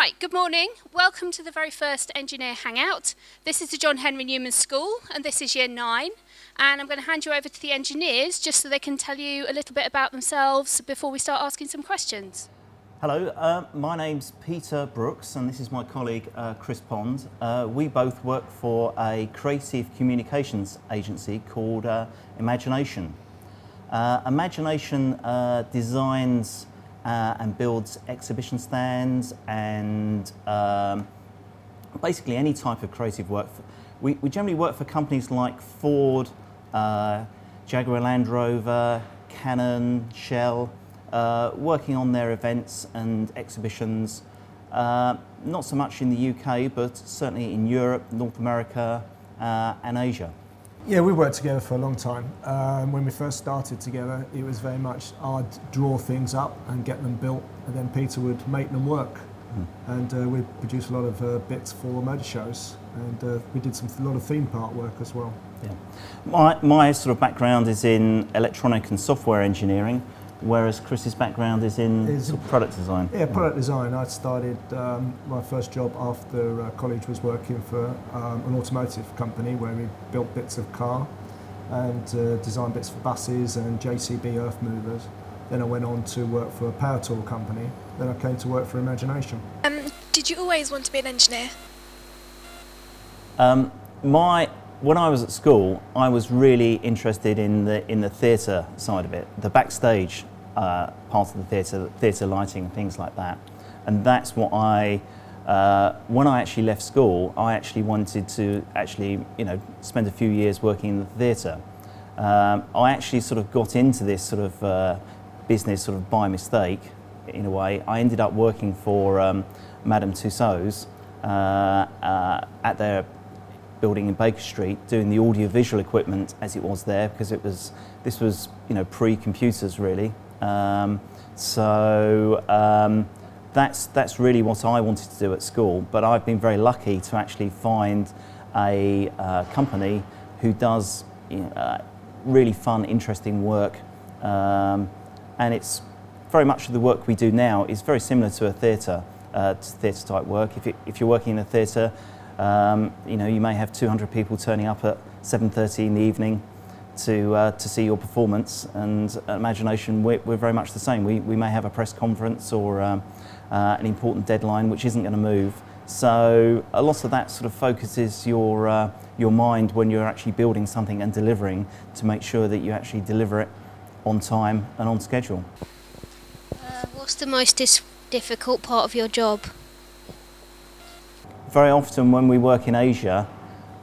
Right, good morning. Welcome to the very first Engineer Hangout. This is the John Henry Newman School and this is Year 9. And I'm going to hand you over to the engineers just so they can tell you a little bit about themselves before we start asking some questions. Hello, my name's Peter Brooks and this is my colleague Chris Pond. We both work for a creative communications agency called Imagination. Imagination designs and builds exhibition stands and basically any type of creative work. We generally work for companies like Ford, Jaguar Land Rover, Canon, Shell, working on their events and exhibitions, not so much in the UK, but certainly in Europe, North America and Asia. Yeah, we worked together for a long time. When we first started together, it was very much I'd draw things up and get them built, and then Peter would make them work. And we produced a lot of bits for motor shows, and we did a lot of theme park work as well. Yeah. My sort of background is in electronic and software engineering, whereas Chris's background is in sort of product design. Yeah, product design. I started, my first job after college was working for an automotive company where we built bits of car and designed bits for buses and JCB earth movers. Then I went on to work for a power tool company. Then I came to work for Imagination. Did you always want to be an engineer? When I was at school, I was really interested in the theatre side of it, the backstage part of the theatre lighting and things like that. And that's what when I actually left school, I actually wanted to spend a few years working in the theatre. I actually sort of got into this sort of business sort of by mistake, in a way. I ended up working for Madame Tussauds at their building in Baker Street, doing the audio-visual equipment as it was there, because this was pre-computers really. That's really what I wanted to do at school. But I've been very lucky to actually find a company who does really fun, interesting work, and it's very much the work we do now is very similar to a theatre type work. If you're working in a theatre, you may have 200 people turning up at 7:30 in the evening to see your performance, and at Imagination we're very much the same. We may have a press conference or an important deadline which isn't going to move. So a lot of that sort of focuses your mind when you're actually building something and delivering, to make sure that you actually deliver it on time and on schedule. What's the most difficult part of your job? Very often when we work in Asia,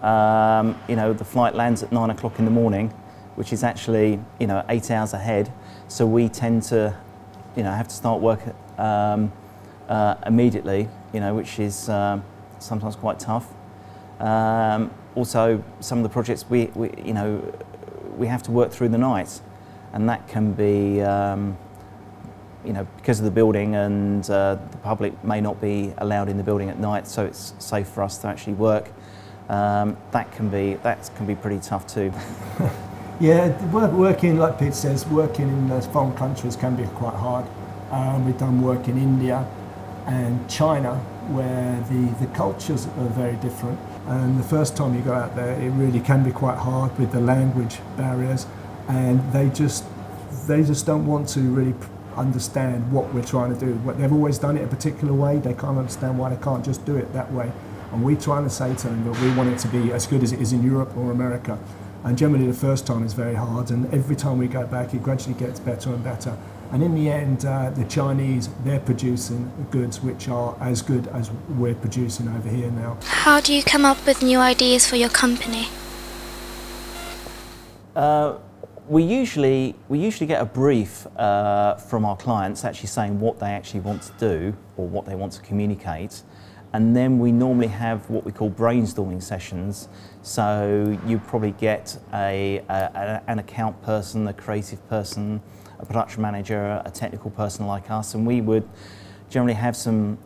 the flight lands at 9 o'clock in the morning, which is actually 8 hours ahead. So we tend to have to start work immediately, which is sometimes quite tough. Also, some of the projects we have to work through the night, and that can be because of the building, and the public may not be allowed in the building at night, so it's safe for us to actually work. That can be pretty tough too. Yeah, working, like Pete says, working in foreign countries can be quite hard. We've done work in India and China, where the cultures are very different. And the first time you go out there, it really can be quite hard with the language barriers, and they just don't want to really understand what we're trying to do. They've always done it a particular way. They can't understand why they can't just do it that way. And we're trying to say to them that we want it to be as good as it is in Europe or America. And generally the first time is very hard, and every time we go back it gradually gets better and better. And in the end, the Chinese, they're producing goods which are as good as we're producing over here now. How do you come up with new ideas for your company? We usually get a brief from our clients actually saying what they actually want to do or what they want to communicate, and then we normally have what we call brainstorming sessions. So you probably get an account person, a creative person, a production manager, a technical person like us, and we would generally have some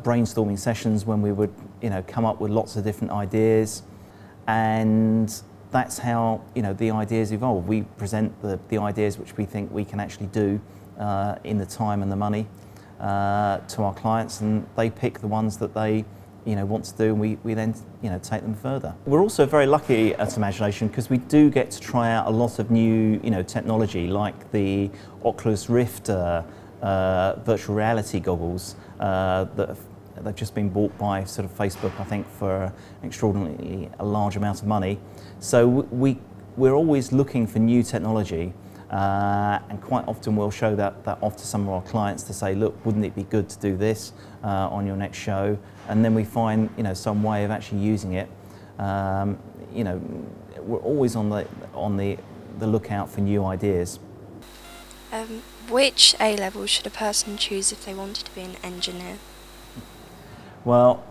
brainstorming sessions when we would come up with lots of different ideas, and that's how the ideas evolve. We present the ideas which we think we can actually do in the time and the money, to our clients, and they pick the ones that they want to do, and we then take them further. We're also very lucky at Imagination because we do get to try out a lot of new technology, like the Oculus Rift virtual reality goggles that they've just been bought by sort of Facebook, I think, for an extraordinarily large amount of money. So we're always looking for new technology, and quite often we'll show that off to some of our clients to say, look, wouldn't it be good to do this on your next show? And then we find some way of actually using it. We're always on the lookout for new ideas. Which A-level should a person choose if they wanted to be an engineer? Well,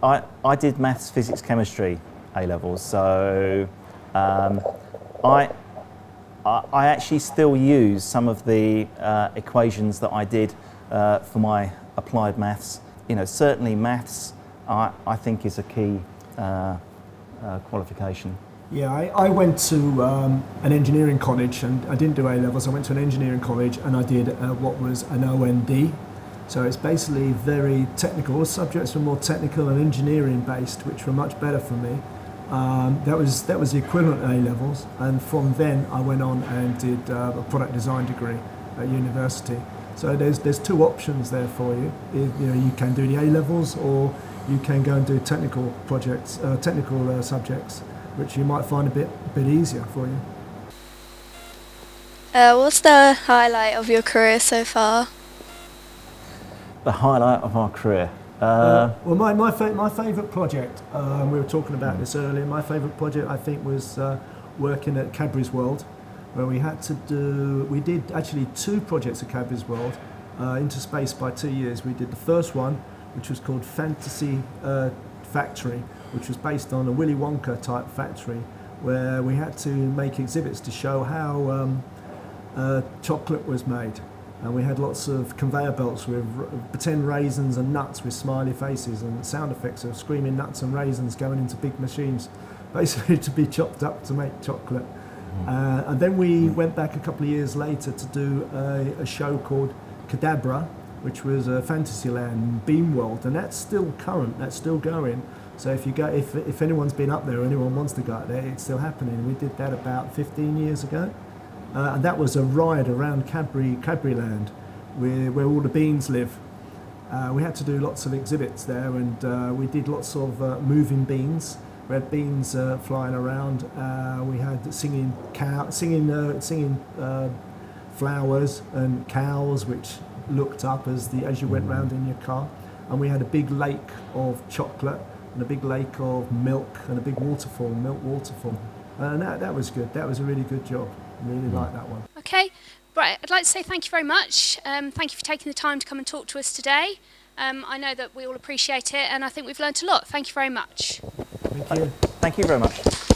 I did maths, physics, chemistry A-levels, so I actually still use some of the equations that I did for my applied maths. Certainly maths I think is a key qualification. Yeah, I went to an engineering college, and I didn't do A-levels. I went to an engineering college and I did what was an OND. So it's basically very technical. All subjects were more technical and engineering based, which were much better for me. That was the equivalent A-levels, and from then I went on and did a product design degree at university. So there's two options there for you. You can do the A-levels, or you can go and do technical projects, technical subjects, which you might find a bit easier for you. What's the highlight of your career so far? The highlight of our career? Well, my favourite project, we were talking about this earlier, my favourite project I think was working at Cadbury's World, where we did actually 2 projects at Cadbury's World, into space by 2 years. We did the first one, which was called Fantasy Factory, which was based on a Willy Wonka type factory, where we had to make exhibits to show how chocolate was made. And we had lots of conveyor belts with pretend raisins and nuts with smiley faces, and sound effects of screaming nuts and raisins going into big machines, basically to be chopped up to make chocolate. And then we went back a couple of years later to do a show called Cadabra, which was a Fantasyland Beam World, and that's still current, that's still going. So if anyone's been up there or anyone wants to go up there, it's still happening. We did that about 15 years ago. And that was a ride around Cadburyland, where all the beans live. We had to do lots of exhibits there, and we did lots of moving beans. We had beans flying around. We had singing flowers and cows, which looked up as you went round in your car. And we had a big lake of chocolate and a big lake of milk and a big milk waterfall. And that was good. That was a really good job. Really like that one. Okay, right, I'd like to say thank you very much. Thank you for taking the time to come and talk to us today. I know that we all appreciate it, and I think we've learnt a lot. Thank you very much. Thank you. Thank you very much.